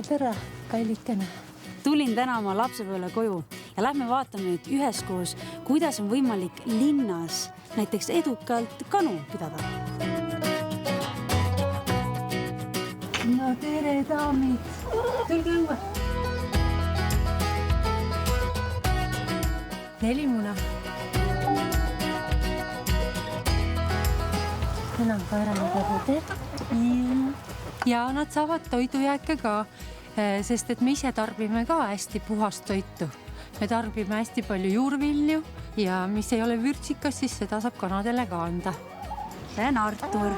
Tere, kallikene. Tulin täna oma lapsepõlve koju ja lähme vaatame nüüd üheskoos, kuidas on võimalik linnas näiteks edukalt kanu pidada. No tere, daamid. Tulge õue. 4 muna. Enam ka ära lugeda. Ja nad saavad toidujääke ka, sest et me ise tarbime ka hästi puhast toitu. Me tarbime hästi palju juurvilju ja mis ei ole vürtsikas, siis seda saab kanadele ka anda. See on Artur.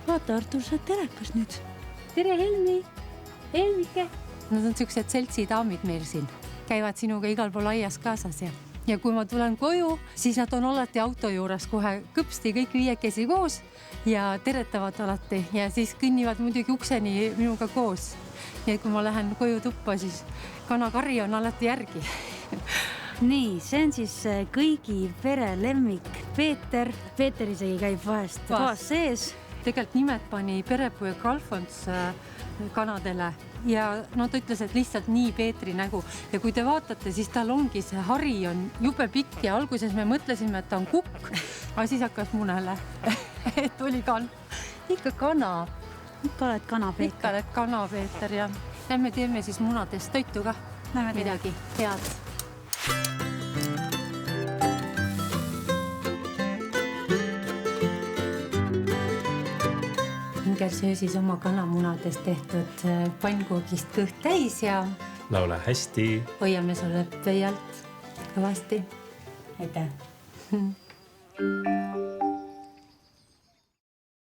Vaata, Artur, sa oled telekas nüüd. Tere, Helmi! Helmike! Nad on sellised seltsidaamid meil siin. Käivad sinuga igal pool aias kaasas ja kui ma tulen koju, siis nad on alati auto juures kohe kõpsti kõik 5 koos ja teretavad alati ja siis kõnnivad muidugi ukseni minuga koos. Ja kui ma lähen koju tuppa, siis kanakari on alati järgi. Nii, see on siis kõigi pere lemmik Peeter. Peeter isegi käib vahest toas sees. Tegelikult nimed pani perepoeg Alfons kanadele ja nad ütles, et lihtsalt nii Peetri nägu. Ja kui te vaatate, siis tal ongi see hari on jube pikk ja alguses me mõtlesime, et ta on kukk, aga siis hakkas munele, et oli ikka kana. Ikka oled kana, Peeter. Ikka oled kana, Peeter, ja lähme teeme siis munadest toitu ka. Midagi head. Inger söö siis oma kanamunadest tehtud pannkoogist kõht täis ja laula hästi. Hoiame sulle pöialt kõvasti. Aitäh!